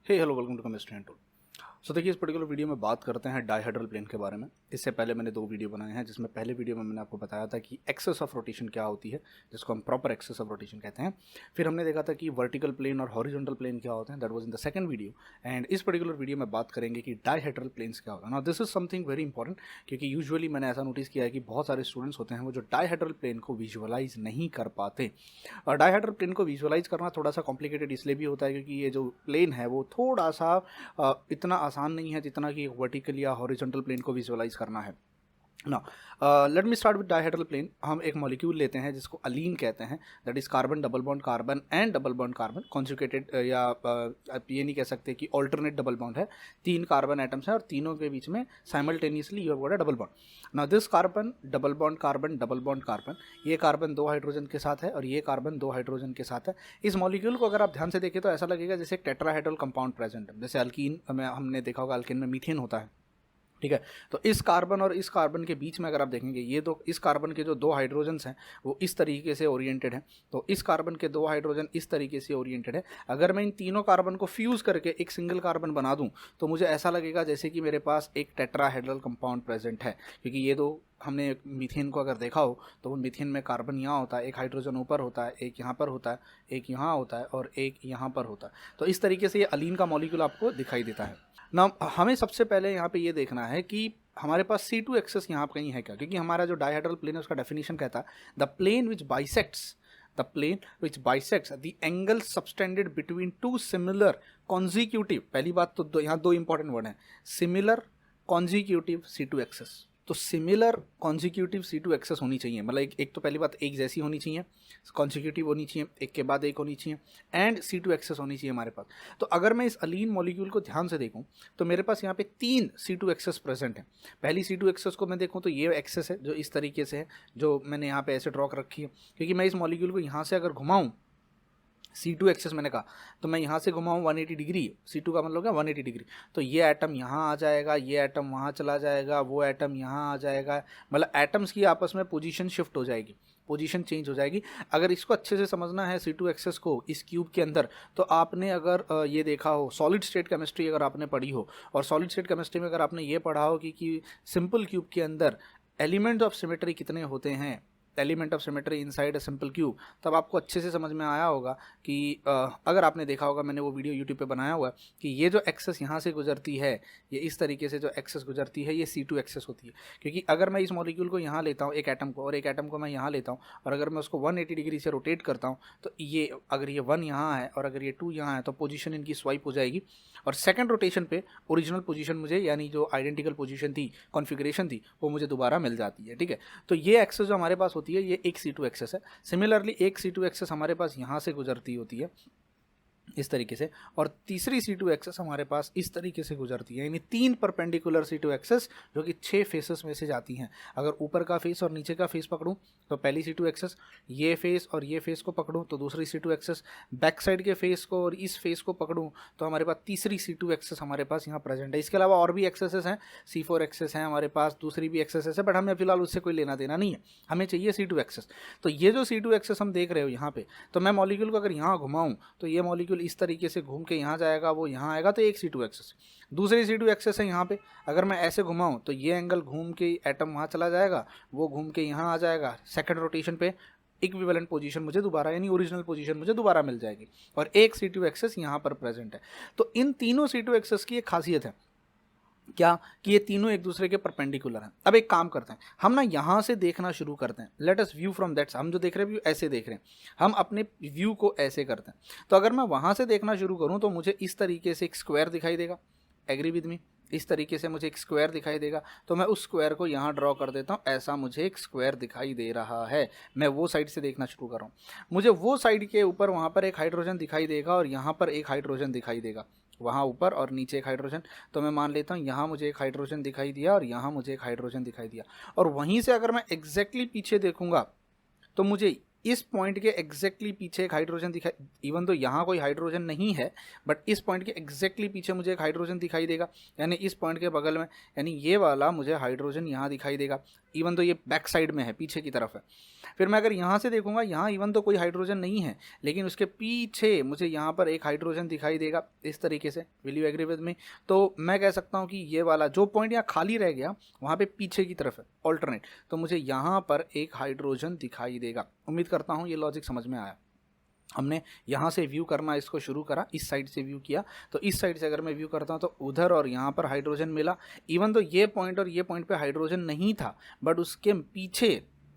Hey hello welcome to chemistry and tool. So देखिए, इस particular video में बात करते हैं डायहेड्रल प्लेन के बारे में। इससे पहले मैंने 2 वीडियो बनाए हैं, जिसमें पहले वीडियो में मैंने आपको बताया था कि एक्सेस ऑफ रोटेशन क्या होती है, जिसको हम प्रॉपर एक्सेस ऑफ रोटेशन कहते हैं। फिर हमने देखा था कि वर्टिकल प्लेन और हॉरिजॉन्टल प्लेन क्या होते हैं, that was in the second video. And इस पर्टिकुलर वीडियो में बात करेंगे कि डायहेड्रल प्लेन्स क्या होता है। Now this is something very important, क्योंकि यूजुअली मैंने ऐसा नोटिस किया है कि बहुत सारे स्टूडेंट्स होते हैं वो जो डायहेड्रल प्लेन को विजुअलाइज नहीं कर पाते। और डायहेड्रल प्लेन को विजुअलाइज करना थोड़ा सा कॉम्प्लिकेटेड इसलिए भी होता है क्योंकि ये जो प्लेन है वो थोड़ा सा इतना आसान नहीं है जितना कि वर्टिकल या हॉरिजॉन्टल प्लेन को विजुअलाइज करना है ना। Let me start with dihedral plane. हम एक मॉलिक्यूल लेते हैं जिसको अलीन कहते हैं, that is carbon double bond carbon and double bond carbon conjugated, या आप ये नहीं कह सकते कि ऑल्टरनेट डबल बॉन्ड है। 3 कार्बन एटम्स हैं और तीनों के बीच में simultaneously you have got a double bond. Now this carbon double bond carbon double bond carbon, ये कार्बन 2 हाइड्रोजन के साथ है और ये कार्बन 2 हाइड्रोजन के साथ है। इस मॉलिक्यूल को अगर आप ध्यान से देखें तो ऐसा लगेगा जैसे एक टेट्राहेड्रल कंपाउंड प्रेजेंट है। जैसे अल्कीन में हमने देखा होगा, अल्कीन में मीथेन होता है, ठीक है। तो इस कार्बन और इस कार्बन के बीच में अगर आप देखेंगे, ये दो, इस कार्बन के जो 2 हाइड्रोजन्स हैं वो इस तरीके से ओरिएंटेड हैं। तो इस कार्बन के 2 हाइड्रोजन इस तरीके से ओरिएंटेड है। अगर मैं इन तीनों कार्बन को फ्यूज़ करके एक सिंगल कार्बन बना दूं तो मुझे ऐसा लगेगा जैसे कि मेरे पास एक टेट्राहेड्रल कंपाउंड प्रेजेंट है, क्योंकि ये दो, हमने मीथेन को अगर देखा हो तो वो मीथेन में कार्बन यहाँ होता है, एक हाइड्रोजन ऊपर होता है, एक यहाँ पर होता है, एक यहाँ होता है और एक यहाँ पर होता है। तो इस तरीके से ये अलीन का मॉलिक्यूल आपको दिखाई देता है ना। हमें सबसे पहले यहाँ पे ये देखना है कि हमारे पास C2 एक्सेस यहाँ कहीं है क्या, क्योंकि हमारा जो डायहेड्रल प्लेन है उसका डेफिनेशन कहता है the plane which bisects the angle subtended between 2 similar consecutive. पहली बात तो यहाँ 2 इंपॉर्टेंट वर्ड हैं, सिमिलर कॉन्जिक्यूटिव C2 एक्सेस। तो सिमिलर कॉन्जिक्यूटिव C2 एक्सेस होनी चाहिए, मतलब एक तो पहली बात एक जैसी होनी चाहिए, कॉन्जिक्यूटिव होनी चाहिए, एक के बाद एक होनी चाहिए, एंड C2 एक्सेस होनी चाहिए हमारे पास। तो अगर मैं इस अलीन मॉलिक्यूल को ध्यान से देखूं तो मेरे पास यहाँ पे 3 C2 एक्सेस प्रेजेंट है। पहली C2 एक्सेस को मैं देखूं तो ये एक्सेस है जो इस तरीके से है, जो मैंने यहाँ पे ऐसे ड्रॉ कर रखी है। क्योंकि मैं इस मॉलिक्यूल को यहाँ से अगर घुमाऊँ, C2 एक्सेस मैंने कहा, तो मैं यहाँ से घुमाऊँ 180 डिग्री, C2 का मतलब क्या 180 डिग्री, तो ये एटम यहाँ आ जाएगा, ये एटम वहाँ चला जाएगा, वो एटम यहाँ आ जाएगा, मतलब एटम्स की आपस में पोजीशन शिफ्ट हो जाएगी, पोजीशन चेंज हो जाएगी। अगर इसको अच्छे से समझना है C2 एक्सेस को इस क्यूब के अंदर, तो आपने अगर ये देखा हो, सॉलिड स्टेट केमिस्ट्री अगर आपने पढ़ी हो, और सॉलिड स्टेट केमिस्ट्री में अगर आपने ये पढ़ा हो कि सिंपल क्यूब के अंदर एलिमेंट ऑफ सिमेट्री कितने होते हैं, element of symmetry inside a simple cube, तब आपको अच्छे से समझ में आया होगा कि अगर आपने देखा होगा, मैंने वो वीडियो यूट्यूब पे बनाया हुआ है कि ये जो एक्सेस यहाँ से गुजरती है, ये इस तरीके से जो एक्सेस गुजरती है, ये C2 एक्सेस होती है। क्योंकि अगर मैं इस मॉलिक्यूल को यहाँ लेता हूँ, एक एटम को, और एक एटम को मैं यहाँ लेता हूँ, और अगर मैं उसको 180 डिग्री से रोटेट करता हूँ, तो ये अगर ये 1 यहाँ है और अगर ये 2 यहाँ है, तो पोजीशन इनकी स्वाइप हो जाएगी, और सेकंड रोटेशन पे ओरिजिनल पोजीशन मुझे, यानी जो आइडेंटिकल पोजीशन थी, कॉन्फ़िगरेशन थी, वो मुझे दोबारा मिल जाती है, ठीक है। तो ये एक्सेस जो हमारे पास होती है, ये एक C2 एक्सेस है। सिमिलरली एक C2 एक्सेस हमारे पास यहाँ से गुजरती होती है इस तरीके से, और तीसरी C2 एक्सेस हमारे पास इस तरीके से गुजरती है, यानी 3 परपेंडिकुलर C2 एक्सेस जो कि 6 फेसेस में से जाती हैं। अगर ऊपर का फेस और नीचे का फेस पकड़ूं तो पहली C2 एक्सेस, ये फेस और ये फेस को पकड़ूं तो दूसरी C2 एक्सेस, बैक साइड के फेस को और इस फेस को पकड़ूं तो हमारे पास तीसरी C2 एक्सेस हमारे पास यहाँ प्रेजेंट है। इसके अलावा और भी एक्सेसेस हैं, C4 एक्सेस हैं हमारे पास, दूसरी भी एक्सेसेस है, बट हमें फिलहाल उससे कोई लेना देना नहीं है, हमें चाहिए C2 एक्सेस। तो ये जो C2 एक्सेस हम देख रहे हो यहाँ पे, तो मैं मॉलिक्यूल को अगर यहाँ घुमाऊँ तो ये मॉलिक्यूल इस तरीके से घूम के यहाँ जाएगा, वो यहाँ आएगा, तो एक C2 एक्सेस। दूसरी C2 एक्सेस है यहाँ पे, अगर मैं ऐसे घुमाऊँ तो ये एंगल घूम के एटम वहाँ चला जाएगा, वो घूम के यहाँ आ जाएगा, सेकंड रोटेशन पे इक्विवेलेंट पोजीशन मुझे दोबारा, यानी ओरिजिनल पोजीशन मुझे दोबारा मिल जाएगी, और एक C2 एक्सेस यहाँ पर प्रेजेंट है। तो इन तीनों C2 एक्सेस की एक खासियत है क्या, कि ये तीनों एक दूसरे के परपेंडिकुलर हैं। अब एक काम करते हैं, हम ना यहाँ से देखना शुरू करते हैं, let us view from that, हम जो देख रहे हैं व्यू ऐसे देख रहे हैं, हम अपने व्यू को ऐसे करते हैं। तो अगर मैं वहाँ से देखना शुरू करूँ तो मुझे इस तरीके से एक स्क्वायर दिखाई देगा, एग्री विद मी, इस तरीके से मुझे एक स्क्वायर दिखाई देगा, तो मैं उस स्क्वायर को यहाँ ड्रॉ कर देता हूँ, ऐसा मुझे एक स्क्वायर दिखाई दे रहा है। मैं वो साइड से देखना शुरू कर रहा हूँ, मुझे वो साइड के ऊपर वहाँ पर एक हाइड्रोजन दिखाई देगा और यहाँ पर एक हाइड्रोजन दिखाई देगा, वहाँ ऊपर और नीचे एक हाइड्रोजन। तो मैं मान लेता हूँ यहाँ मुझे एक हाइड्रोजन दिखाई दिया और यहाँ मुझे एक हाइड्रोजन दिखाई दिया, और वहीं से अगर मैं एग्जैक्टली पीछे देखूंगा तो मुझे इस पॉइंट के एग्जैक्टली पीछे एक हाइड्रोजन दिखाई, इवन तो यहाँ कोई हाइड्रोजन नहीं है, बट इस पॉइंट के एग्जैक्टली पीछे मुझे एक हाइड्रोजन दिखाई देगा, यानी इस पॉइंट के बगल में, यानी ये वाला मुझे हाइड्रोजन यहाँ दिखाई देगा, इवन तो ये बैक साइड में है, पीछे की तरफ है। फिर मैं अगर यहाँ से देखूंगा, यहाँ इवन तो कोई हाइड्रोजन नहीं है, लेकिन उसके पीछे मुझे यहाँ पर एक हाइड्रोजन दिखाई देगा इस तरीके से। Will you agree with me? तो मैं कह सकता हूँ कि ये वाला जो पॉइंट यहाँ खाली रह गया वहाँ पे पीछे की तरफ है ऑल्टरनेट, तो मुझे यहाँ पर एक हाइड्रोजन दिखाई देगा। उम्मीद करता हूँ ये लॉजिक समझ में आया। हमने यहाँ से व्यू करना इसको शुरू करा, इस साइड से व्यू किया, तो इस साइड से अगर मैं व्यू करता हूँ तो उधर और यहाँ पर हाइड्रोजन मिला, इवन तो ये पॉइंट और ये पॉइंट पे हाइड्रोजन नहीं था, बट उसके पीछे,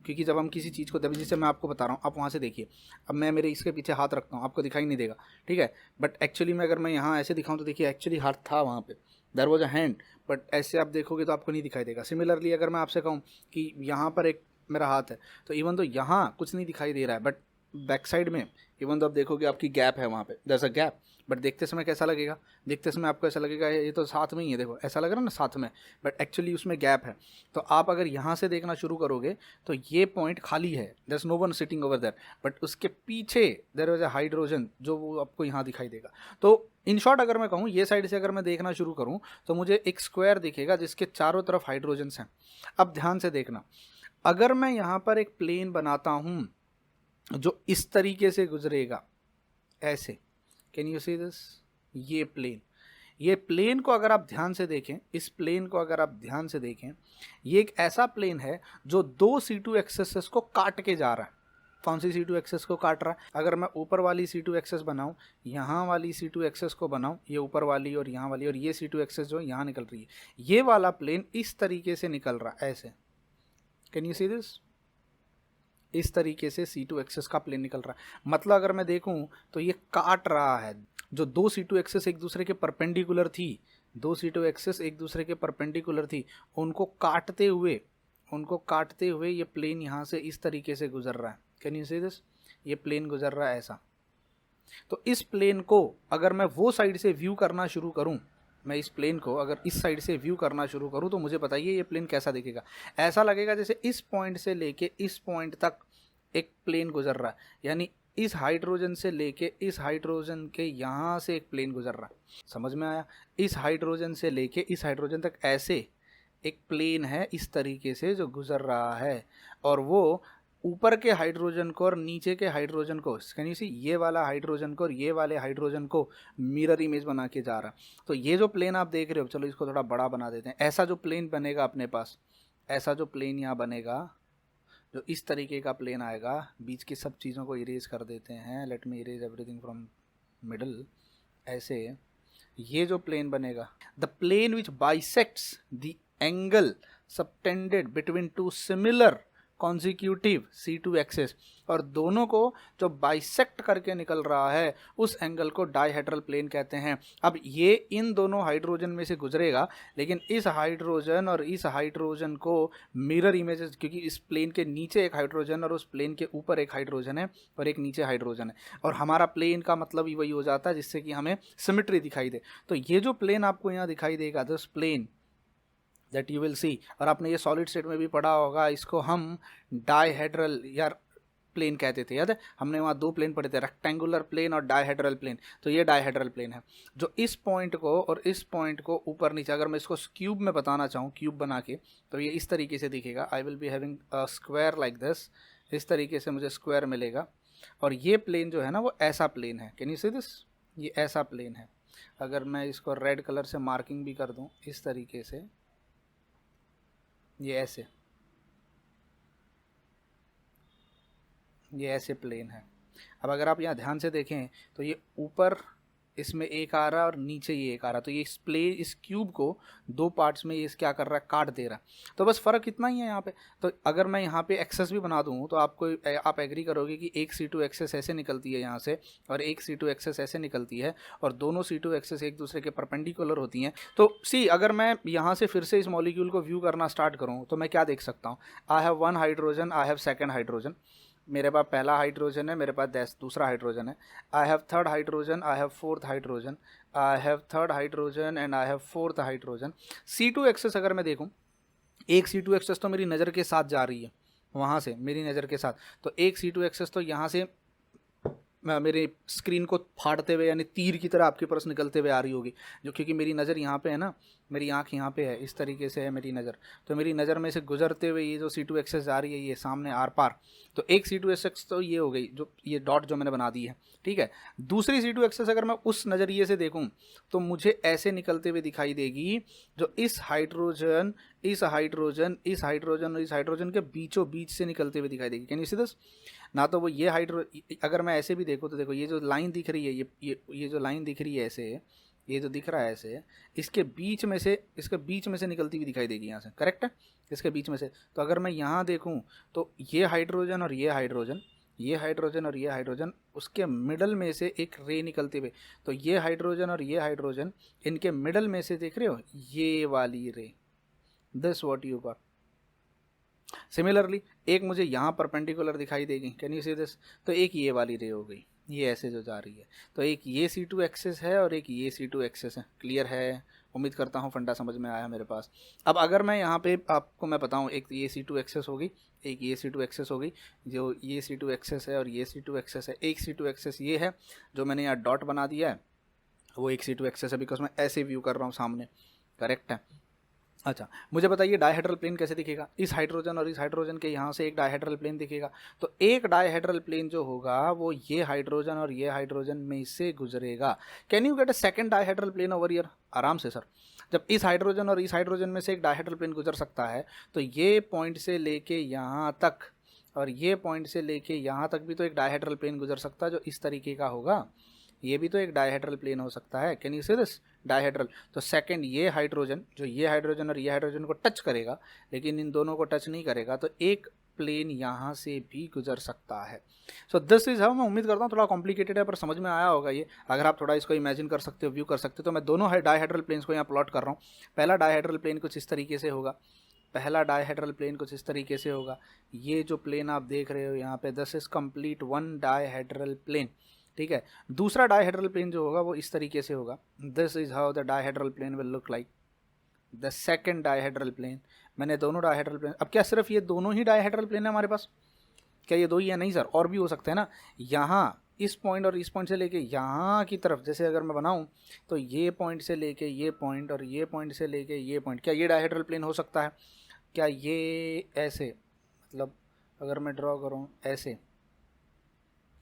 क्योंकि जब हम किसी चीज़ को जैसे मैं आपको बता रहा हूँ, आप वहाँ से देखिए, अब मैं मेरे इसके पीछे हाथ रखता हूँ, आपको दिखाई नहीं देगा, ठीक है, बट एक्चुअली मैं अगर मैं यहाँ ऐसे दिखाऊँ तो देखिए एक्चुअली हाथ था वहाँ पे, there was a hand, but ऐसे आप देखोगे तो आपको नहीं दिखाई देगा। सिमिलरली अगर मैं आपसे कहूँ कि यहाँ पर एक मेरा हाथ है, तो इवन तो यहाँ कुछ नहीं दिखाई दे रहा है, बट बैक साइड में इवन तो आप देखोगे आपकी गैप है वहाँ पे, there is a gap, but देखते समय कैसा लगेगा, देखते समय आपको ऐसा लगेगा ये तो साथ में ही है, देखो ऐसा लग रहा है ना साथ में, बट एक्चुअली उसमें गैप है। तो आप अगर यहाँ से देखना शुरू करोगे तो ये पॉइंट खाली है, there is no one sitting over there, but उसके पीछे देयर इज अ हाइड्रोजन जो वो आपको यहाँ दिखाई देगा। तो इन शॉर्ट अगर मैं कहूँ, ये साइड से अगर मैं देखना शुरू करूँ तो मुझे एक स्क्वायर दिखेगा जिसके चारों तरफ हाइड्रोजन्स हैं। अब ध्यान से देखना, अगर मैं यहाँ पर एक प्लेन बनाता हूँ जो इस तरीके से गुजरेगा ऐसे, कैन यू सी दिस, ये प्लेन को अगर आप ध्यान से देखें, इस प्लेन को अगर आप ध्यान से देखें, ये एक ऐसा प्लेन है जो दो C2 एक्सेस को काट के जा रहा है। कौन सी C2 एक्सेस को काट रहा है? अगर मैं ऊपर वाली C2 एक्सेस बनाऊं, यहाँ वाली C2 एक्सेस को बनाऊं, ये ऊपर वाली और यहाँ वाली, और ये C2 एक्सेस जो यहाँ निकल रही है, ये वाला प्लेन इस तरीके से निकल रहा है ऐसे, कैन यू सी दिस, इस तरीके से C2 एक्सेस का प्लेन निकल रहा है। मतलब अगर मैं देखूं तो ये काट रहा है, जो दो C2 एक्सेस एक दूसरे के परपेंडिकुलर थी, दो C2 एक्सेस एक दूसरे के परपेंडिकुलर थी, उनको काटते हुए ये प्लेन यहाँ से इस तरीके से गुजर रहा है। कैन यू सी दिस, ये प्लेन गुजर रहा है ऐसा। तो इस प्लेन को अगर मैं वो साइड से व्यू करना शुरू करूं, मैं इस प्लेन को अगर इस साइड से व्यू करना शुरू करूं तो मुझे बताइए ये प्लेन कैसा दिखेगा? ऐसा लगेगा जैसे इस पॉइंट से लेके इस पॉइंट तक एक प्लेन गुजर रहा है, यानी इस हाइड्रोजन से लेके इस हाइड्रोजन के यहाँ से एक प्लेन गुजर रहा है। समझ में आया? इस हाइड्रोजन से लेके इस हाइड्रोजन तक ऐसे एक प्लेन है इस तरीके से जो गुजर रहा है, और वो ऊपर के हाइड्रोजन को और नीचे के हाइड्रोजन को, कैन यू सी, ये वाला हाइड्रोजन को और ये वाले हाइड्रोजन को मिरर इमेज बना के जा रहा। तो ये जो प्लेन आप देख रहे हो, चलो इसको थोड़ा बड़ा बना देते हैं, ऐसा जो प्लेन बनेगा अपने पास, ऐसा जो प्लेन यहाँ बनेगा, जो इस तरीके का प्लेन आएगा, बीच की सब चीज़ों को इरेज कर देते हैं, let me erase everything from middle, ऐसे ये जो प्लेन बनेगा, the plane which bisects the angle subtended between two similar consecutive C2 axes, और दोनों को जो बाइसेक्ट करके निकल रहा है उस एंगल को डाइहेड्रल प्लेन कहते हैं। अब ये इन दोनों हाइड्रोजन में से गुजरेगा, लेकिन इस हाइड्रोजन और इस हाइड्रोजन को मिरर इमेजेस, क्योंकि इस प्लेन के नीचे एक हाइड्रोजन और उस प्लेन के ऊपर एक हाइड्रोजन है और एक नीचे हाइड्रोजन है, और हमारा प्लेन का मतलब ही वही हो जाता है जिससे कि हमें सिमेट्री दिखाई दे। तो ये जो प्लेन आपको यहाँ दिखाई देगा, this plane that you will see, और आपने ये सॉलिड स्टेट में भी पढ़ा होगा, इसको हम डाइहेड्रल या प्लेन कहते थे, याद है? हमने वहाँ दो प्लेन पढ़े थे, रेक्टेंगुलर प्लेन और डाइहेड्रल प्लेन। तो ये डाइहेड्रल प्लेन है जो इस पॉइंट को और इस पॉइंट को ऊपर नीचे, अगर मैं इसको क्यूब में बताना चाहूँ, क्यूब बना के, तो ये इस तरीके से दिखेगा। I will be having a square like this, इस तरीके से मुझे स्क्वायर मिलेगा, और ये प्लेन जो है ना वो ऐसा प्लेन है। कैन यू सी दिस, ये ऐसा प्लेन है। अगर मैं इसको रेड कलर से मार्किंग भी कर दूँ इस तरीके से, ये ऐसे प्लेन है। अब अगर आप यहाँ ध्यान से देखें तो ये ऊपर इसमें एक आ रहा है और नीचे ये एक आ रहा है, तो ये इस क्यूब को दो पार्ट्स में ये क्या कर रहा है, काट दे रहा है। तो बस फ़र्क इतना ही है यहाँ पे। तो अगर मैं यहाँ पे एक्सेस भी बना दूँ तो आप एग्री करोगे कि एक C2 एक्सेस ऐसे निकलती है यहाँ से और एक C2 एक्सेस ऐसे निकलती है, और दोनों C2 एक्सेस एक दूसरे के परपेंडिकुलर होती हैं। तो अगर मैं यहाँ से फिर से इस मॉलिक्यूल को व्यू करना स्टार्ट करूँ तो मैं क्या देख सकता हूँ? I have one hydrogen, I have second hydrogen, मेरे पास पहला हाइड्रोजन है, मेरे पास दूसरा हाइड्रोजन है। I have third hydrogen, I have fourth hydrogen, I have third hydrogen and I have fourth hydrogen. C2 axis अगर मैं देखूं, एक C2 एक्सेस तो मेरी नज़र के साथ जा रही है, वहाँ से मेरी नज़र के साथ, तो एक C2 एक्सेस तो यहाँ से मेरे स्क्रीन को फाड़ते हुए यानी तीर की तरह आपके पास निकलते हुए आ रही होगी, जो क्योंकि मेरी नज़र यहाँ पे है ना, मेरी आँख यहाँ पे है, इस तरीके से है मेरी नज़र, तो मेरी नज़र में से गुजरते हुए ये जो C2 एक्सेस आ रही है ये सामने आर पार, तो एक C2 एक्सेस तो ये हो गई, जो ये डॉट जो मैंने बना दी है, ठीक है। दूसरी C2 एक्सेस अगर मैं उस नज़रिए से देखूँ तो मुझे ऐसे निकलते हुए दिखाई देगी, जो इस हाइड्रोजन इस हाइड्रोजन इस हाइड्रोजन और इस हाइड्रोजन के बीचों बीच से निकलते हुए दिखाई देगी। Can you see this? ना तो वो ये अगर मैं ऐसे भी देखूँ तो देखो ये जो लाइन दिख रही है, ये जो लाइन दिख रही है ऐसे, ये जो दिख रहा है ऐसे, इसके बीच में से निकलती हुई दिखाई देगी यहाँ से, करेक्ट है, इसके बीच में से। तो अगर मैं यहाँ देखूँ तो ये हाइड्रोजन और ये हाइड्रोजन, ये हाइड्रोजन और ये हाइड्रोजन, उसके मिडल में से एक रे निकलते हुए, तो ये हाइड्रोजन और ये हाइड्रोजन, इनके मिडल में से देख रहे हो ये वाली रे, this what you got. Similarly एक मुझे यहाँ परपेंडिकुलर दिखाई देगी, कैन यू सी दिस? तो एक ये वाली रे हो गई, ये ऐसे जो जा रही है, तो एक ये C2 एक्सेस है और एक ये C2 एक्सेस है। क्लियर है? उम्मीद करता हूँ फंडा समझ में आया मेरे पास। अब अगर मैं यहाँ पे आपको मैं बताऊँ, एक ये C2 एक्सेस होगी, एक ये C2 एक्सेस होगी, जो ये C2 एक्सेस है और ये C2 एक्सेस है। एक C2 एक्सेस ये है जो मैंने यहाँ डॉट बना दिया है, वो एक C2 एक्सेस है, बिकॉज मैं ऐसे व्यू कर रहा हूँ सामने, करेक्ट है। अच्छा, मुझे बताइए डायहेड्रल प्लेन कैसे दिखेगा? इस हाइड्रोजन और इस हाइड्रोजन के यहाँ से एक डायहेड्रल प्लेन दिखेगा, तो एक डायहेड्रल प्लेन जो होगा वो ये हाइड्रोजन और ये हाइड्रोजन में से गुजरेगा। Can you get a second dihedral plane over here? आराम से सर। जब इस हाइड्रोजन और इस हाइड्रोजन में से एक डायहेड्रल प्लेन गुजर सकता है, तो ये पॉइंट से लेके यहाँ तक और ये पॉइंट से लेके यहाँ तक भी तो एक डायहेड्रल प्लेन गुजर सकता है, जो इस तरीके का होगा। ये भी तो एक डायहेड्रल प्लेन हो सकता है। Can you see this? Dihedral. तो सेकंड ये हाइड्रोजन, जो ये हाइड्रोजन और ये हाइड्रोजन को टच करेगा, लेकिन इन दोनों को टच नहीं करेगा, तो एक प्लेन यहाँ से भी गुजर सकता है। So this is how. मैं उम्मीद करता हूँ थोड़ा कॉम्प्लिकेटेड है पर समझ में आया होगा ये। अगर आप थोड़ा इसको इमेजिन कर सकते हो, व्यू कर सकते हो, तो मैं दोनों डायहेड्रल प्लेन्स को यहाँ प्लॉट कर रहा हूँ। पहला डायहेड्रल प्लेन कुछ इस तरीके से होगा, पहला डायहेड्रल प्लेन कुछ इस तरीके से होगा। ये जो प्लेन आप देख रहे हो यहाँ पे, this is complete one dihedral plane, ठीक है। दूसरा डायहेड्रल प्लेन जो होगा वो इस तरीके से होगा। This is how the dihedral plane will look like. The second dihedral plane, मैंने दोनों डायहेड्रल प्लेन, अब क्या सिर्फ ये दोनों ही डायहेड्रल प्लेन है हमारे पास? क्या ये दो ही है? नहीं सर, और भी हो सकते हैं ना। यहाँ इस पॉइंट और इस पॉइंट से लेके यहाँ की तरफ, जैसे अगर मैं बनाऊँ तो ये पॉइंट से लेके ये पॉइंट और ये पॉइंट से लेके ये पॉइंट, क्या ये डायहेड्रल प्लेन हो सकता है? क्या ये ऐसे, मतलब अगर मैं ड्रॉ करूँ ऐसे,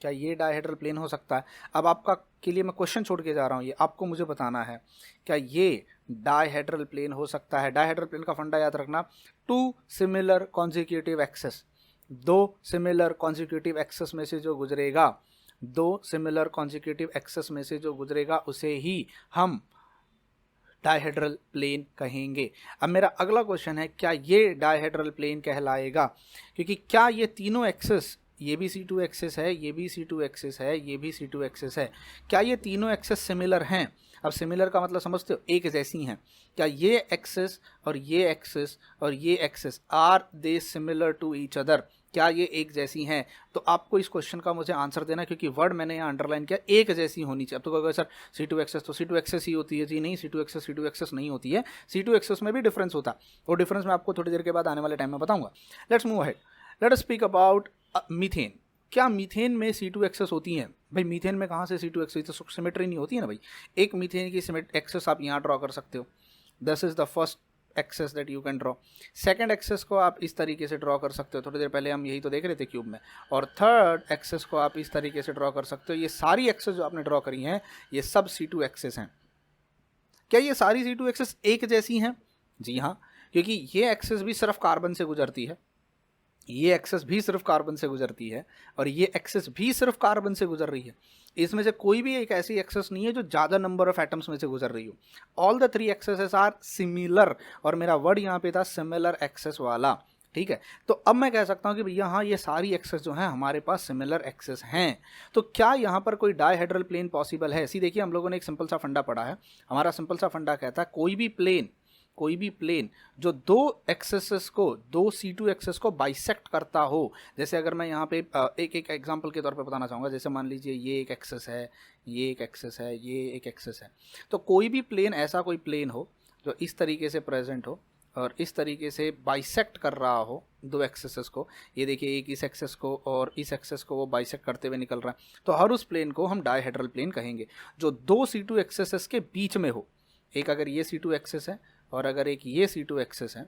क्या ये डायहेड्रल प्लेन हो सकता है? अब आपका के लिए मैं क्वेश्चन छोड़ के जा रहा हूँ, ये आपको मुझे बताना है, क्या ये डायहेड्रल प्लेन हो सकता है? डायहेड्रल प्लेन का फंडा याद रखना, टू सिमिलर कॉन्जिक्यूटिव एक्सेस, दो सिमिलर कॉन्जिक्यूटिव एक्सेस में से जो गुजरेगा, दो सिमिलर कॉन्जिक्यूटिव एक्सेस में से जो गुजरेगा उसे ही हम डायहेड्रल प्लेन कहेंगे। अब मेरा अगला क्वेश्चन है, क्या ये डायहेड्रल प्लेन कहलाएगा? क्योंकि क्या ये तीनों एक्सेस, ये भी C2 एक्सेस है, ये भी C2 एक्सेस है, ये भी C2 एक्सेस है, क्या ये तीनों एक्सेस सिमिलर हैं? अब सिमिलर का मतलब समझते हो, एक जैसी हैं। क्या ये एक्सेस और ये एक्सेस और ये axis, are they similar to each other? क्या ये एक जैसी हैं? तो आपको इस क्वेश्चन का मुझे आंसर देना, क्योंकि वर्ड मैंने यहाँ अंडरलाइन किया, एक जैसी होनी चाहिए। अब तो कहोगे सर C2 एक्सेस तो C2 एक्सेस ही होती है। जी नहीं, C2 एक्सेस नहीं होती है। C2 एक्सेस में भी डिफरेंस होता है, वो डिफरेंस मैं आपको थोड़ी देर के बाद आने वाले टाइम में बताऊंगा। Let's move ahead, let us speak about methane. क्या मीथेन में C2 एक्सेस होती हैं? भाई मीथेन में कहाँ से C2 एक्सेस? तो सिमेट्री नहीं होती है ना भाई। एक मीथेन की एक्सेस आप यहाँ ड्रॉ कर सकते हो, this is the first axis that you can draw. Second axis को आप इस तरीके से ड्रॉ कर सकते हो, थोड़ी देर पहले हम यही तो देख रहे थे क्यूब में। और थर्ड एक्सेस को आप इस तरीके से ड्रॉ कर सकते हो। ये सारी एक्सेस जो आपने ड्रॉ करी हैं, ये सब C2 एक्सेस हैं। क्या ये सारी C2 एक्सेस एक जैसी हैं? जी हाँ, क्योंकि ये एक्सेस भी सिर्फ कार्बन से गुजरती है, ये एक्सेस भी सिर्फ कार्बन से गुजरती है, और ये एक्सेस भी सिर्फ कार्बन से गुजर रही है। इसमें से कोई भी एक ऐसी एक्सेस नहीं है जो ज़्यादा नंबर ऑफ एटम्स में से गुजर रही हो। All the three axes are similar, और मेरा वर्ड यहाँ पे था सिमिलर एक्सेस वाला, ठीक है। तो अब मैं कह सकता हूँ कि भैया हाँ, ये सारी एक्सेस जो हैं हमारे पास सिमिलर एक्सेस हैं। तो क्या यहाँ पर कोई डायहेड्रल प्लेन पॉसिबल है? ऐसी देखिए, हम लोगों ने एक सिंपल सा फंडा पढ़ा है। हमारा सिंपल सा फंडा कहता है कोई भी प्लेन जो दो एक्सेसेस को, दो C2 एक्सेस को बाइसेक्ट करता हो। जैसे अगर मैं यहाँ पे एक एग्जांपल के तौर पे बताना चाहूँगा, जैसे मान लीजिए ये एक एक्सेस है, ये एक एक्सेस है, ये एक एक्सेस है। तो कोई भी प्लेन, ऐसा कोई प्लेन हो जो इस तरीके से प्रेजेंट हो और इस तरीके से बाइसेक्ट कर रहा हो, दो एक्सेसेस को, ये देखिए एक इस एक्सेस को और इस एक्सेस को वो बाइसेक्ट करते हुए निकल रहा है, तो हर उस प्लेन को हम डायहेड्रल प्लेन कहेंगे जो दो C2 एक्सेसेस के बीच में हो। एक अगर ये C2 एक्सेस है और अगर एक ये C2 एक्सेस है,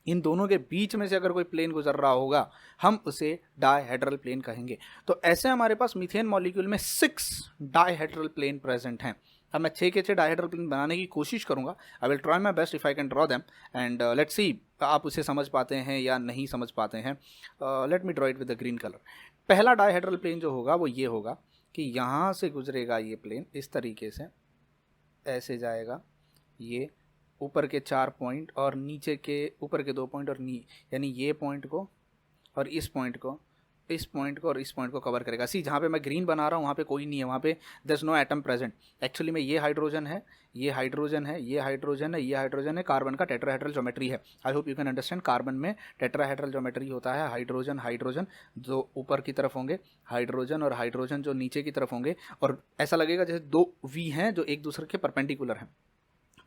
इन दोनों के बीच में से अगर कोई प्लेन गुजर रहा होगा हम उसे डायहेड्रल प्लेन कहेंगे। तो ऐसे हमारे पास मीथेन मॉलिक्यूल में 6 डायहेड्रल प्लेन प्रेजेंट हैं। अब मैं 6 के 6 डायहेड्रल प्लेन बनाने की कोशिश करूंगा। I will try my best if I can draw them and let's see आप उसे समझ पाते हैं या नहीं समझ पाते हैं। Let me draw it with the green colour. पहला डायहेड्रल प्लेन जो होगा वो ये होगा कि यहाँ से गुजरेगा ये प्लेन इस तरीके से, ऐसे जाएगा, ये ऊपर के 4 पॉइंट और नीचे के ऊपर के 2 पॉइंट और यानी ये पॉइंट को और इस पॉइंट को, इस पॉइंट को और इस पॉइंट को कवर करेगा। सी जहाँ पे मैं ग्रीन बना रहा हूँ वहाँ पे कोई नहीं है, वहाँ पे there is no atom present. Actually में ये हाइड्रोजन है, ये हाइड्रोजन है, ये हाइड्रोजन है, ये हाइड्रोजन है। कार्बन का टेट्राहेड्रल ज्योमेट्री है। I hope you can understand. Carbon में टेट्राहेड्रल ज्योमेट्री होता है। हाइड्रोजन हाइड्रोजन जो ऊपर की तरफ होंगे, हाइड्रोजन और हाइड्रोजन जो नीचे की तरफ होंगे, और ऐसा लगेगा जैसे 2 वी हैं जो एक दूसरे के परपेंडिकुलर हैं।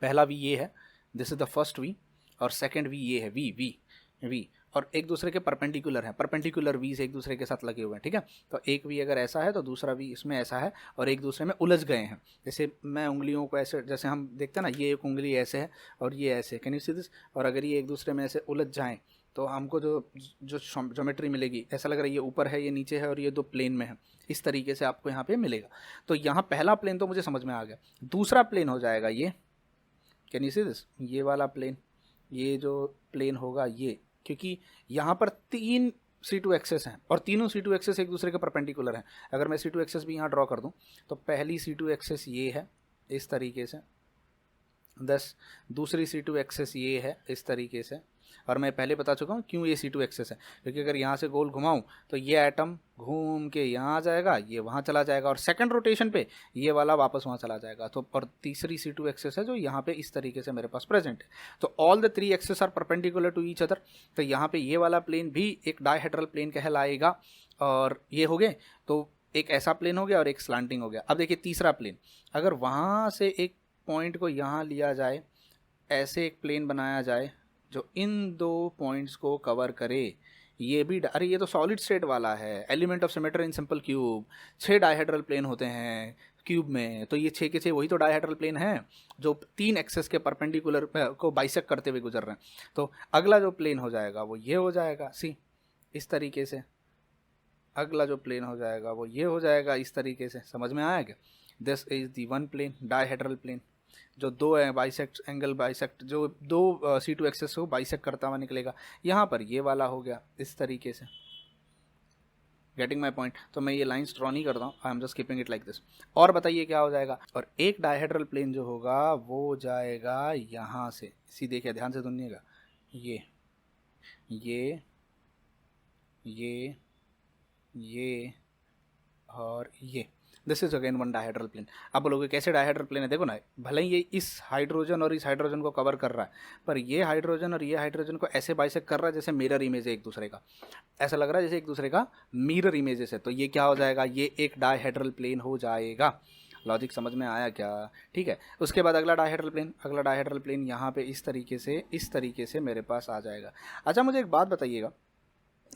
पहला वी ये है, this is the first V, और सेकंड वी ये है, वी वी वी, और एक दूसरे के परपेंडिकुलर है, परपेंडिकुलर वीज एक दूसरे के साथ लगे हुए हैं, ठीक है। तो एक वी अगर ऐसा है तो दूसरा वी इसमें ऐसा है और एक दूसरे में उलझ गए हैं। जैसे मैं उंगलियों को ऐसे, जैसे हम देखते हैं ना, ये एक उंगली ऐसे है और ये ऐसे, कैन यू सी दिस, और अगर ये एक दूसरे में ऐसे उलझ जाएं तो हमको जो ज्योमेट्री मिलेगी, ऐसा लग रहा है ये ऊपर है, ये नीचे है और ये 2 प्लेन में है, इस तरीके से आपको यहाँ पे मिलेगा। तो यहाँ पहला प्लेन तो मुझे समझ में आ गया। दूसरा प्लेन हो जाएगा ये, कैन यू सी दिस, ये वाला प्लेन, ये जो प्लेन होगा ये, क्योंकि यहाँ पर 3 C2 एक्सेस हैं और तीनों C2 एक्सेस एक दूसरे के परपेंडिकुलर हैं। अगर मैं C2 एक्सेस भी यहाँ ड्रॉ कर दूँ तो पहली C2 एक्सेस ये है इस तरीके से, दूसरी C2 एक्सेस ये है इस तरीके से, और मैं पहले बता चुका हूँ क्यों ये C2 एक्सेस है, क्योंकि अगर यहाँ से गोल घुमाऊँ तो ये एटम घूम के यहाँ आ जाएगा, ये वहाँ चला जाएगा, और सेकंड रोटेशन पे ये वाला वापस वहाँ चला जाएगा। तो और तीसरी C2 एक्सेस है जो यहाँ पे इस तरीके से मेरे पास प्रेजेंट है। तो all the 3 axes are perpendicular to each other. तो यहाँ पे ये वाला प्लेन भी एक डायहेड्रल प्लेन कहलाएगा, और ये हो गए, तो एक ऐसा प्लेन हो गया और एक स्लांटिंग हो गया। अब देखिए तीसरा प्लेन, अगर वहाँ से एक पॉइंट को यहाँ लिया जाए, ऐसे एक प्लेन बनाया जाए जो इन 2 पॉइंट्स को कवर करे, ये भी, अरे ये तो सॉलिड स्टेट वाला है, element of symmetry in simple cube. 6 dihedral plane होते हैं क्यूब में, तो ये 6 के 6 वही तो डायहेड्रल प्लेन है जो 3 एक्सेस के परपेंडिकुलर को बाइसेक्ट करते हुए गुजर रहे हैं। तो अगला जो प्लेन हो जाएगा वो ये हो जाएगा, सी इस तरीके से। अगला जो प्लेन हो जाएगा वो ये हो जाएगा इस तरीके से। समझ में आया क्या? This is the 1 plane, dihedral plane, जो 2 बाइसेक्ट, एंगल बाइसेक्ट, जो 2 C2 एक्सेस को बाइसेक्ट करता हुआ निकलेगा। यहाँ पर ये वाला हो गया इस तरीके से। Getting my point? तो मैं ये लाइन्स ड्रॉ नहीं करता हूँ, I am just keeping it like this. और बताइए क्या हो जाएगा? और एक डायहेड्रल प्लेन जो होगा वो जाएगा यहाँ से, इसी देखिए ध्यान से सुनिएगा, ये ये ये ये और ये, this is again 1 dihedral plane. आप बोलोगे कैसे डायहेड्रल प्लेन है? देखो ना, भले ही ये इस हाइड्रोजन और इस हाइड्रोजन को कवर कर रहा है, पर ये हाइड्रोजन और ये हाइड्रोजन को ऐसे बाइसेक्ट कर रहा है जैसे मिरर इमेज है एक दूसरे का। ऐसा लग रहा है जैसे एक दूसरे का मिरर इमेजेस है। तो ये क्या हो जाएगा? ये एक डायहेड्रल प्लेन हो जाएगा। लॉजिक समझ में आया क्या? ठीक है। उसके बाद अगला डायहेड्रल प्लेन, अगला डायहेड्रल प्लेन यहाँ पे इस तरीके से मेरे पास आ जाएगा। अच्छा मुझे एक बात बताइएगा,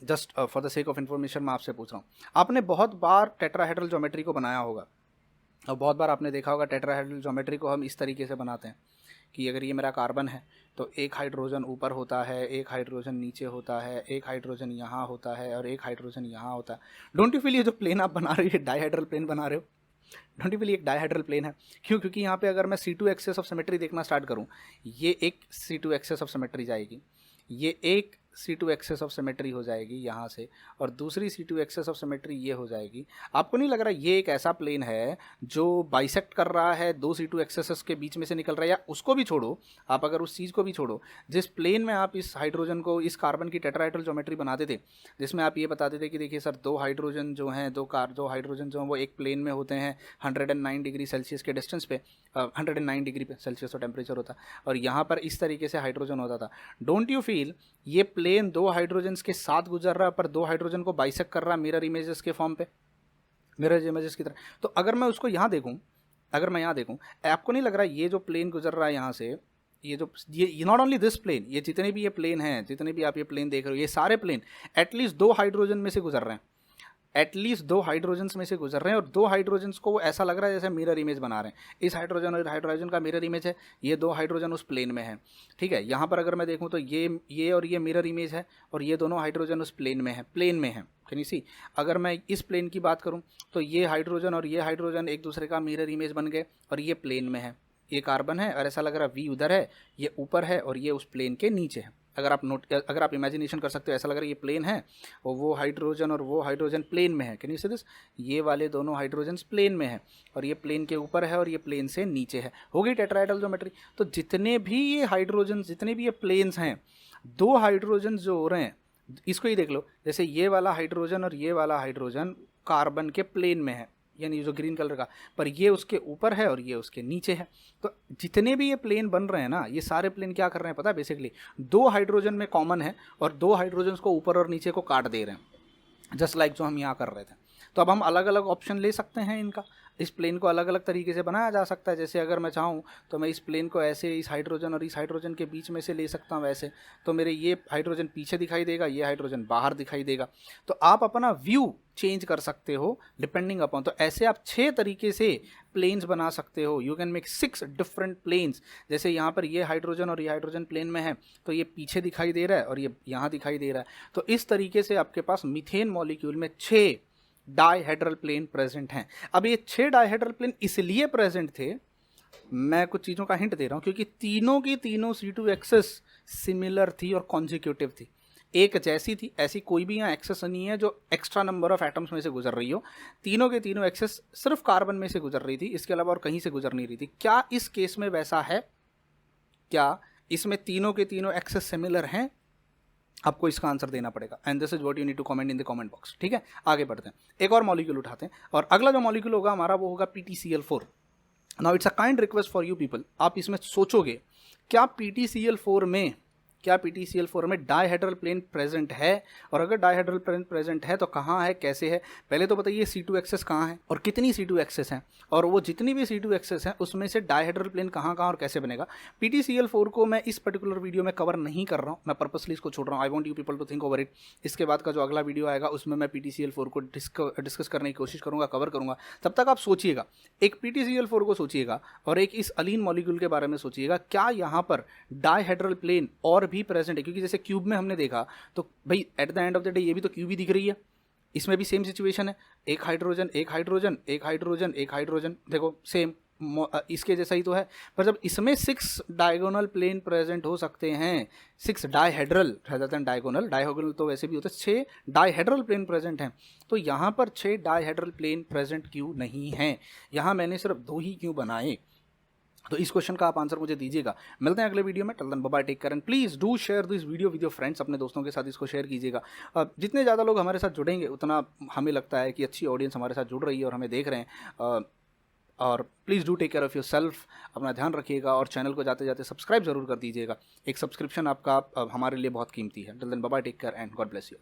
just for the sake of information मैं आपसे पूछ रहा हूँ, आपने बहुत बार टेट्राहेड्रल ज्योमेट्री को बनाया होगा और बहुत बार आपने देखा होगा टेट्राहेड्रल ज्योमेट्री को हम इस तरीके से बनाते हैं कि अगर ये मेरा कार्बन है तो एक हाइड्रोजन ऊपर होता है, एक हाइड्रोजन नीचे होता है, एक हाइड्रोजन यहाँ होता है और एक हाइड्रोजन यहाँ होता है। डोंट यू फील ये जो प्लेन आप बना रहे हो डायहेड्रल प्लेन बना रहे हो? डोंट यू फील एक डायहेड्रल प्लेन है? क्यों? क्योंकि यहाँ पे अगर मैं C2 एक्सेस ऑफ सिमेट्री देखना स्टार्ट करूँ, ये एक C2 एक्सेस ऑफ सिमेट्री जाएगी, ये एक C2 एक्सेस ऑफ सिमेट्री हो जाएगी यहाँ से, और दूसरी C2 एक्सेस ऑफ सिमेट्री ये हो जाएगी। आपको नहीं लग रहा ये एक ऐसा प्लेन है जो बाइसेक्ट कर रहा है 2 C2 एक्सेस के बीच में से निकल रहा है? या उसको भी छोड़ो, आप अगर उस चीज़ को भी छोड़ो, जिस प्लेन में आप इस हाइड्रोजन को, इस कार्बन की टेट्राहेड्रल ज्योमेट्री बनाते थे, जिसमें आप ये बताते थे कि देखिए सर 2 हाइड्रोजन जो हैं, 2 हाइड्रोजन जो हैं वो एक प्लेन में होते हैं 109 डिग्री सेल्सियस के डिस्टेंस पे, 109 डिग्री पे सेल्सियस का टेम्परेचर होता, और यहाँ पर इस तरीके से हाइड्रोजन होता था। डोंट यू फील ये प्लेन 2 हाइड्रोजन्स के साथ गुजर रहा है, पर 2 हाइड्रोजन को बाइसेक्ट कर रहा है मिरर इमेजेस के फॉर्म पे, मिरर इमेजेस की तरह। तो अगर मैं उसको यहाँ देखूँ, अगर मैं यहाँ देखूँ, आपको नहीं लग रहा ये जो प्लेन गुजर रहा है यहाँ से, ये नॉट ओनली दिस प्लेन, ये जितने भी ये प्लेन हैं, जितने भी आप ये प्लेन देख रहे हो, ये सारे प्लेन एटलीस्ट 2 हाइड्रोजन में से गुजर रहे हैं, एटलीस्ट 2 हाइड्रोजन्स में से गुजर रहे हैं, और 2 हाइड्रोजन्स को वो ऐसा लग रहा है जैसे मिरर इमेज बना रहे हैं। इस हाइड्रोजन और हाइड्रोजन का मिरर इमेज है, ये 2 हाइड्रोजन उस प्लेन में है, ठीक है। यहाँ पर अगर मैं देखूँ तो ये और ये मिरर इमेज है, और ये दोनों हाइड्रोजन उस प्लेन में है, कैन यू सी। अगर मैं इस प्लेन की बात करूँ तो ये हाइड्रोजन और ये हाइड्रोजन एक दूसरे का मिरर इमेज बन गए, और ये प्लेन में है, ये कार्बन है, और ऐसा लग रहा है V उधर है, ये ऊपर है, और ये उस प्लेन के नीचे है। अगर आप इमेजिनेशन कर सकते हो, ऐसा लग रहा है ये प्लेन है और वो हाइड्रोजन प्लेन में है। कैन यू सी दिस, ये वाले दोनों हाइड्रोजन्स प्लेन में है, और ये प्लेन के ऊपर है, और ये प्लेन से नीचे है। हो गई टेट्राहेड्रल ज्योमेट्री। तो जितने भी ये हाइड्रोजन, जितने भी ये प्लेन्स हैं, 2 हाइड्रोजन जो हो रहे हैं, इसको ही देख लो, जैसे ये वाला हाइड्रोजन और ये वाला हाइड्रोजन कार्बन के प्लेन में है, यानी जो ग्रीन कलर का, पर ये उसके ऊपर है और ये उसके नीचे है। तो जितने भी ये प्लेन बन रहे हैं ना, ये सारे प्लेन क्या कर रहे हैं पता है, बेसिकली 2 हाइड्रोजन में कॉमन है, और 2 हाइड्रोजन को ऊपर और नीचे को काट दे रहे हैं, जस्ट लाइक जो हम यहाँ कर रहे थे। तो अब हम अलग अलग ऑप्शन ले सकते हैं इनका, इस प्लेन को अलग अलग तरीके से बनाया जा सकता है। जैसे अगर मैं चाहूँ तो मैं इस प्लेन को ऐसे इस हाइड्रोजन और इस हाइड्रोजन के बीच में से ले सकता हूँ ऐसे, तो मेरे ये हाइड्रोजन पीछे दिखाई देगा, ये हाइड्रोजन बाहर दिखाई देगा। तो आप अपना व्यू चेंज कर सकते हो डिपेंडिंग अपॉन। तो ऐसे आप 6 तरीके से प्लेन्स बना सकते हो। You can make 6 different planes. जैसे यहाँ पर ये हाइड्रोजन और ये हाइड्रोजन प्लेन में है, तो ये पीछे दिखाई दे रहा है और ये यहाँ दिखाई दे रहा है। तो इस तरीके से आपके पास मीथेन मॉलिक्यूल में 6 डाइहेड्रल प्लेन प्रेजेंट हैं। अब ये 6 डाइहेड्रल प्लेन इसलिए प्रेजेंट थे, मैं कुछ चीज़ों का हिंट दे रहा हूँ, क्योंकि तीनों की तीनों C2 एक्सेस सिमिलर थी और कॉन्जिक्यूटिव थी, एक जैसी थी। ऐसी कोई भी यहाँ एक्सेस नहीं है जो एक्स्ट्रा नंबर ऑफ एटम्स में से गुजर रही हो। तीनों के तीनों एक्सेस सिर्फ कार्बन में से गुजर रही थी, इसके अलावा और कहीं से गुजर नहीं रही थी। क्या इस केस में वैसा है? क्या इसमें तीनों के तीनों एक्सेस सिमिलर हैं? आपको इसका आंसर देना पड़ेगा, and this is what you need to comment in the comment box. ठीक है, आगे बढ़ते हैं, एक और मॉलिक्यूल उठाते हैं, और अगला जो मॉलिक्यूल होगा हमारा वो होगा PtCl4। Now it's a kind request for you people, आप इसमें सोचोगे क्या PtCl4 में डाइहेड्रल प्लेन प्रेजेंट है, और अगर डाइहेड्रल प्लेन प्रेजेंट है तो कहाँ है, कैसे है? पहले तो बताइए C2 एक्सेस कहाँ है और कितनी C2 एक्सेस हैं, और वो जितनी भी C2 एक्सेस हैं उसमें से डाइहेड्रल प्लेन कहाँ और कैसे बनेगा। PtCl4 को मैं इस पर्टिकुलर वीडियो में कवर नहीं कर रहा हूँ, मैं पर्पसली इसको छोड़ रहा हूँ। I want you people to think over it. इसके बाद का जो अगला वीडियो आएगा उसमें मैं PtCl4 को डिस्कस करने की कोशिश करूँगा, कवर करूँगा। तब तक आप सोचिएगा, एक PtCl4 को सोचिएगा और एक इस अलीन मॉलिक्यूल के बारे में सोचिएगा, क्या यहाँ पर डाइहेड्रल प्लेन और भी प्रेजेंट है? क्योंकि जैसे क्यूब में हमने देखा तो भाई at the end of the day ये भी तो क्यूब ही दिख रही है, इसमें भी सेम सिचुएशन है, एक हाइड्रोजन एक हाइड्रोजन एक हाइड्रोजन एक हाइड्रोजन, देखो सेम इसके जैसा ही तो है। पर जब इसमें 6 डायगोनल प्लेन प्रेजेंट हो सकते हैं, 6 डाइहेड्रल rather than डायगोनल तो वैसे भी होता है, 6 डाइहेड्रल प्लेन प्रेजेंट हैं, तो यहाँ पर 6 डाइहेड्रल प्लेन प्रेजेंट क्यों नहीं हैं? यहाँ मैंने सिर्फ 2 ही क्यों बनाए? तो इस क्वेश्चन का आप आंसर मुझे दीजिएगा। मिलते हैं अगले वीडियो में। Till then bye bye, take care and please do share this video with your friends. अपने दोस्तों के साथ इसको शेयर कीजिएगा। जितने ज़्यादा लोग हमारे साथ जुड़ेंगे उतना हमें लगता है कि अच्छी ऑडियंस हमारे साथ जुड़ रही है और हमें देख रहे हैं। और please do take care of yourself, अपना ध्यान रखिएगा, और चैनल को जाते जाते सब्सक्राइब जरूर कर दीजिएगा। एक सब्सक्रिप्शन आपका हमारे लिए बहुत कीमती है। Till then bye bye, take care and God bless you.